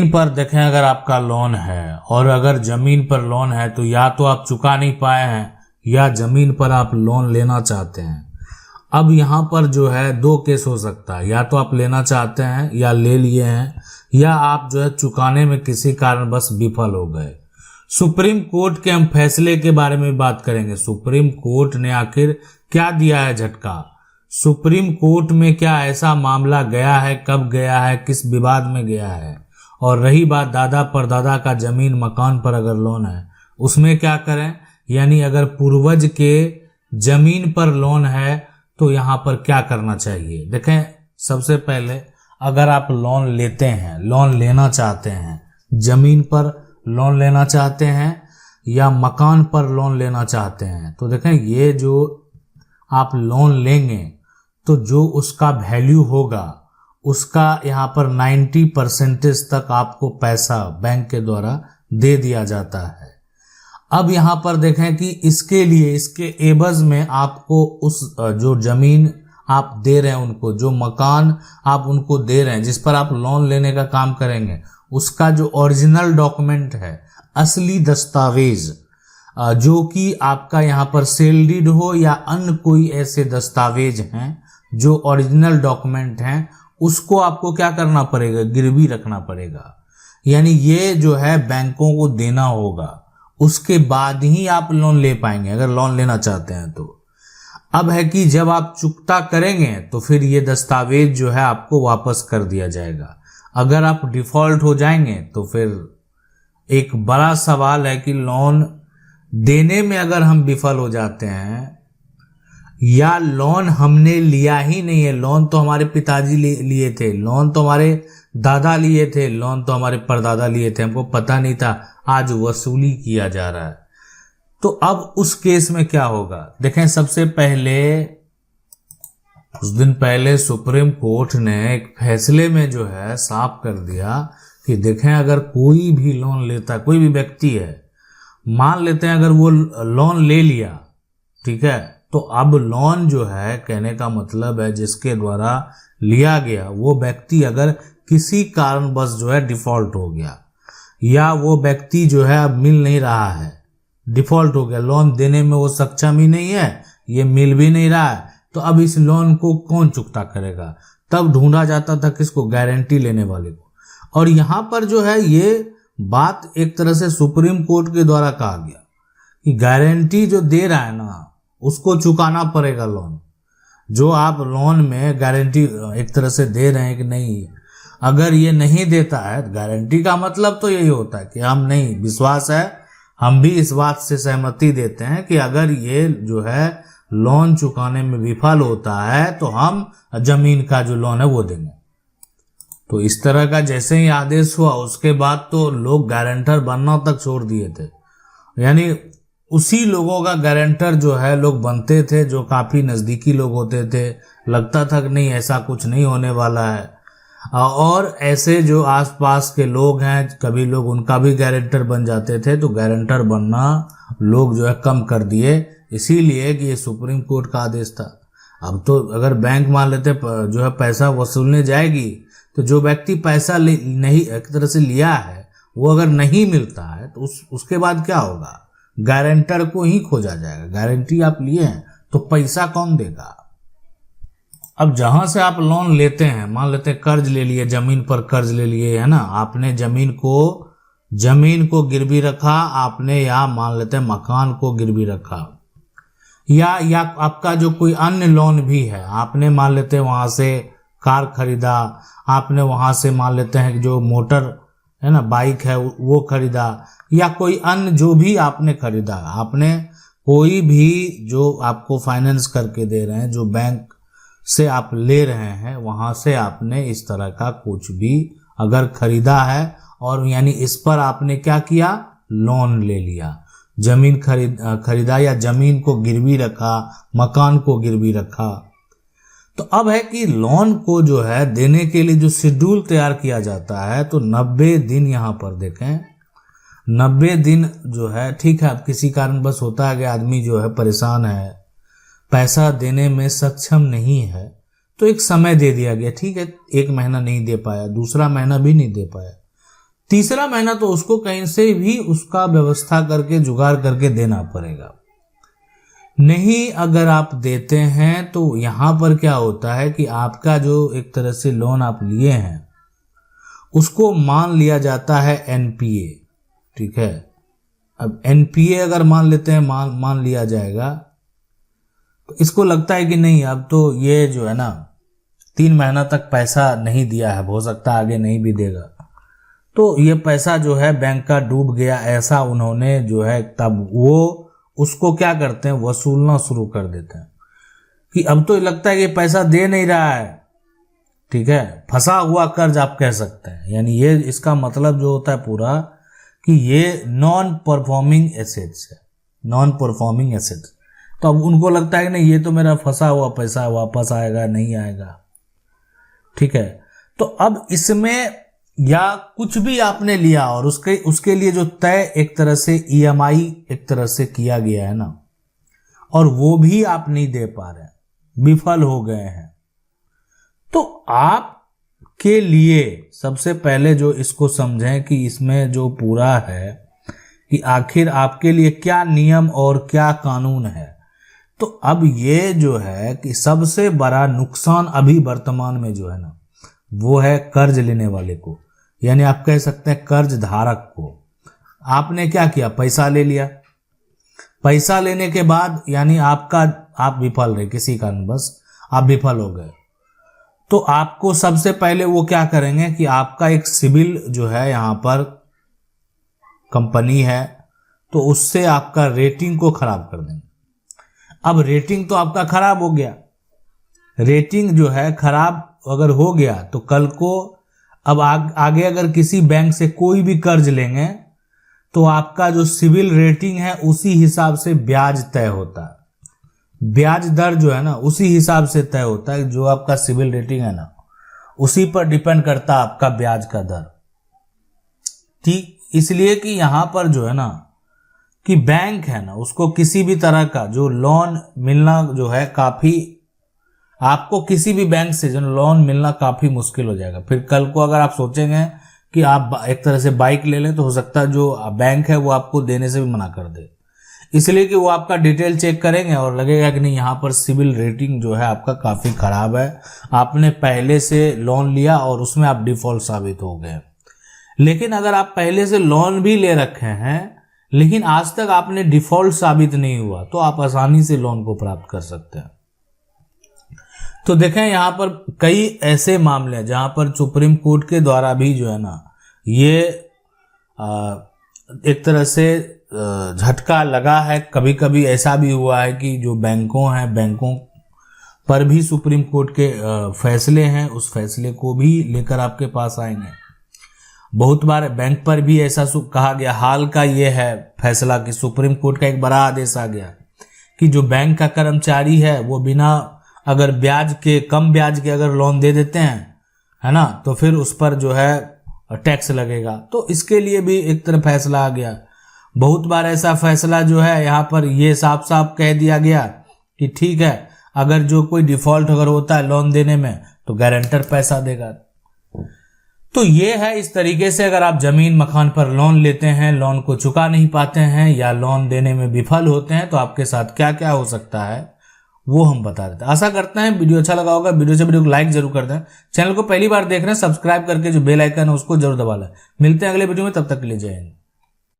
जमीन पर देखें, अगर आपका लोन है और अगर जमीन पर लोन है तो या तो आप चुका नहीं पाए हैं या जमीन पर आप लोन लेना चाहते हैं। अब यहाँ पर जो है दो केस हो सकता है, या तो आप लेना चाहते हैं या ले लिए हैं, या आप जो है चुकाने में किसी कारणवश विफल हो गए। सुप्रीम कोर्ट के हम फैसले के बारे में बात करेंगे। सुप्रीम कोर्ट ने आखिर क्या दिया है झटका, सुप्रीम कोर्ट में क्या ऐसा मामला गया है, कब गया है, किस विवाद में गया है। और रही बात दादा परदादा का जमीन मकान पर अगर लोन है उसमें क्या करें, यानी अगर पूर्वज के जमीन पर लोन है तो यहाँ पर क्या करना चाहिए। देखें, सबसे पहले अगर आप लोन लेते हैं, लोन लेना चाहते हैं, जमीन पर लोन लेना चाहते हैं या मकान पर लोन लेना चाहते हैं, तो देखें ये जो आप लोन लेंगे तो जो उसका वैल्यू होगा उसका यहाँ पर 90% तक आपको पैसा बैंक के द्वारा दे दिया जाता है। अब यहाँ पर देखें कि इसके लिए, इसके एवज में आपको उस जो जमीन आप दे रहे हैं उनको, जो मकान आप उनको दे रहे हैं, जिस पर आप लोन लेने का काम करेंगे, उसका जो ओरिजिनल डॉक्यूमेंट है, असली दस्तावेज, जो कि आपका यहाँ पर सेल डीड हो या अन्य कोई ऐसे दस्तावेज हैं जो ओरिजिनल डॉक्यूमेंट हैं, उसको आपको क्या करना पड़ेगा, गिरवी रखना पड़ेगा। यानी ये जो है बैंकों को देना होगा, उसके बाद ही आप लोन ले पाएंगे अगर लोन लेना चाहते हैं तो। अब है कि जब आप चुकता करेंगे तो फिर ये दस्तावेज जो है आपको वापस कर दिया जाएगा। अगर आप डिफॉल्ट हो जाएंगे तो फिर एक बड़ा सवाल है कि लोन देने में अगर हम विफल हो जाते हैं, या लोन हमने लिया ही नहीं है, लोन तो हमारे पिताजी लिए थे, लोन तो हमारे दादा लिए थे, लोन तो हमारे परदादा लिए थे, हमको पता नहीं था, आज वसूली किया जा रहा है, तो अब उस केस में क्या होगा। देखें, सबसे पहले कुछ दिन पहले सुप्रीम कोर्ट ने एक फैसले में जो है साफ कर दिया कि देखें, अगर कोई भी लोन लेता है, कोई भी व्यक्ति है, मान लेते हैं अगर वो लोन ले लिया, ठीक है, तो अब लोन जो है, कहने का मतलब है जिसके द्वारा लिया गया वो व्यक्ति अगर किसी कारणवश जो है डिफॉल्ट हो गया, या वो व्यक्ति जो है अब मिल नहीं रहा है, डिफॉल्ट हो गया, लोन देने में वो सक्षम ही नहीं है, ये मिल भी नहीं रहा है, तो अब इस लोन को कौन चुकता करेगा। तब ढूंढा जाता था किसको, गारंटी लेने वाले को। और यहाँ पर जो है ये बात एक तरह से सुप्रीम कोर्ट के द्वारा कहा गया कि गारंटी जो दे रहा है ना उसको चुकाना पड़ेगा लोन। जो आप लोन में गारंटी एक तरह से दे रहे हैं कि नहीं, अगर ये नहीं देता है, गारंटी का मतलब तो यही होता है कि हम नहीं, विश्वास है, हम भी इस बात से सहमति देते हैं कि अगर ये जो है लोन चुकाने में विफल होता है तो हम जमीन का जो लोन है वो देंगे। तो इस तरह का जैसे ही आदेश हुआ उसके बाद तो लोग गारंटर बनना तक छोड़ दिए थे, यानी उसी लोगों का गारंटर जो है लोग बनते थे जो काफी नजदीकी लोग होते थे, लगता था कि नहीं ऐसा कुछ नहीं होने वाला है। और ऐसे जो आसपास के लोग हैं, कभी लोग उनका भी गारंटर बन जाते थे, तो गारंटर बनना लोग जो है कम कर दिए, इसीलिए कि ये सुप्रीम कोर्ट का आदेश था। अब तो अगर बैंक मान लेते जो है पैसा वसूलने जाएगी, तो जो व्यक्ति पैसा नहीं एक तरह से लिया है वो अगर नहीं मिलता है तो उसके बाद क्या होगा, गारंटर को ही खोजा जाएगा। गारंटी आप लिए हैं तो पैसा कौन देगा। अब जहां से आप लोन लेते हैं, मान लेते हैं कर्ज ले लिए, जमीन पर कर्ज ले लिए, है ना, आपने जमीन को गिरवी रखा आपने, या मान लेते हैं मकान को गिरवी रखा, या आपका जो कोई अन्य लोन भी है, आपने मान लेते हैं वहां से कार खरीदा, आपने वहां से मान लेते हैं जो मोटर है ना, बाइक है वो खरीदा, या कोई अन्य जो भी आपने खरीदा, आपने कोई भी जो आपको फाइनेंस करके दे रहे हैं, जो बैंक से आप ले रहे हैं, वहां से आपने इस तरह का कुछ भी अगर खरीदा है, और यानी इस पर आपने क्या किया, लोन ले लिया, जमीन खरीदा या जमीन को गिरवी रखा, मकान को गिरवी रखा, तो अब है कि लोन को जो है देने के लिए जो शेड्यूल तैयार किया जाता है, तो 90 दिन यहाँ पर देखें, 90 दिन जो है, ठीक है, अब किसी कारणवश होता है कि आदमी जो है परेशान है, पैसा देने में सक्षम नहीं है, तो एक समय दे दिया गया, ठीक है, 1 महीना नहीं दे पाया, दूसरा महीना भी नहीं दे पाया, तीसरा महीना तो उसको कहीं से भी उसका व्यवस्था करके जुगाड़ करके देना पड़ेगा। नहीं अगर आप देते हैं तो यहां पर क्या होता है कि आपका जो एक तरह से लोन आप लिए हैं उसको मान लिया जाता है एनपीए। ठीक है, अब एनपीए अगर मान लेते हैं, मान लिया जाएगा, तो इसको लगता है कि नहीं अब तो ये जो है ना 3 महीना तक पैसा नहीं दिया है, हो सकता है आगे नहीं भी देगा, तो ये पैसा जो है बैंक का डूब गया, ऐसा उन्होंने जो है तब वो उसको क्या करते हैं, वसूलना शुरू कर देते हैं कि अब तो लगता है कि पैसा दे नहीं रहा है। ठीक है, फंसा हुआ कर्ज आप कह सकते हैं। यानी ये इसका मतलब जो होता है पूरा कि ये नॉन परफॉर्मिंग एसेट्स है, नॉन परफॉर्मिंग एसेट्स। तो अब उनको लगता है कि नहीं ये तो मेरा फंसा हुआ पैसा वापस आएगा नहीं आएगा। ठीक है, तो अब इसमें या कुछ भी आपने लिया और उसके लिए जो तय एक तरह से ईएमआई एक तरह से किया गया है ना, और वो भी आप नहीं दे पा रहे हैं, विफल हो गए हैं, तो आप के लिए सबसे पहले जो इसको समझें कि इसमें जो पूरा है कि आखिर आपके लिए क्या नियम और क्या कानून है। तो अब ये जो है कि सबसे बड़ा नुकसान अभी वर्तमान में जो है ना वो है कर्ज लेने वाले को, यानी आप कह सकते हैं कर्ज धारक को। आपने क्या किया, पैसा ले लिया, पैसा लेने के बाद यानी आप विफल रहे, किसी कारणवश आप विफल हो गए, तो आपको सबसे पहले वो क्या करेंगे कि आपका एक सिविल जो है यहाँ पर कंपनी है तो उससे आपका रेटिंग को खराब कर देंगे। अब रेटिंग तो आपका खराब हो गया, रेटिंग जो है खराब अगर हो गया तो कल को अब आगे अगर किसी बैंक से कोई भी कर्ज लेंगे तो आपका जो सिविल रेटिंग है उसी हिसाब से ब्याज तय होता है, ब्याज दर जो है ना उसी हिसाब से तय होता है। जो आपका सिविल रेटिंग है ना उसी पर डिपेंड करता है आपका ब्याज का दर। ठीक, इसलिए कि यहां पर जो है ना कि बैंक है ना उसको किसी भी तरह का जो लोन मिलना जो है काफी, आपको किसी भी बैंक से जो लोन मिलना काफी मुश्किल हो जाएगा। फिर कल को अगर आप सोचेंगे कि आप एक तरह से बाइक ले लें तो हो सकता है जो बैंक है वो आपको देने से भी मना कर दे, इसलिए कि वो आपका डिटेल चेक करेंगे और लगेगा कि नहीं यहाँ पर सिविल रेटिंग जो है आपका काफी खराब है, आपने पहले से लोन लिया और उसमें आप डिफॉल्ट साबित हो गए। लेकिन अगर आप पहले से लोन भी ले रखे हैं लेकिन आज तक आपने डिफॉल्ट साबित नहीं हुआ तो आप आसानी से लोन को प्राप्त कर सकते हैं। तो देखें यहाँ पर कई ऐसे मामले हैं जहां पर सुप्रीम कोर्ट के द्वारा भी जो है ना ये एक तरह से झटका लगा है। कभी कभी ऐसा भी हुआ है कि जो बैंकों हैं, बैंकों पर भी सुप्रीम कोर्ट के फैसले हैं, उस फैसले को भी लेकर आपके पास आएंगे। बहुत बार बैंक पर भी ऐसा कहा गया, हाल का ये है फैसला कि सुप्रीम कोर्ट का एक बड़ा आदेश आ गया कि जो बैंक का कर्मचारी है वो बिना अगर ब्याज के, कम ब्याज के अगर लोन दे देते हैं है ना, तो फिर उस पर जो है टैक्स लगेगा। तो इसके लिए भी एक तरह फैसला आ गया। बहुत बार ऐसा फैसला जो है यहाँ पर ये साफ साफ कह दिया गया कि ठीक है अगर जो कोई डिफॉल्ट अगर होता है लोन देने में तो गारंटर पैसा देगा। तो ये है इस तरीके से अगर आप जमीन मकान पर लोन लेते हैं, लोन को चुका नहीं पाते हैं या लोन देने में विफल होते हैं तो आपके साथ क्या क्या हो सकता है वो हम बता देते हैं। आशा करते हैं वीडियो अच्छा लगा होगा। वीडियो को लाइक जरूर कर दें। चैनल को पहली बार देख रहे हैं सब्सक्राइब करके जो बेल आइकन है उसको जरूर दबा लें। मिलते हैं अगले वीडियो में, तब तक के लिए जय हिंद।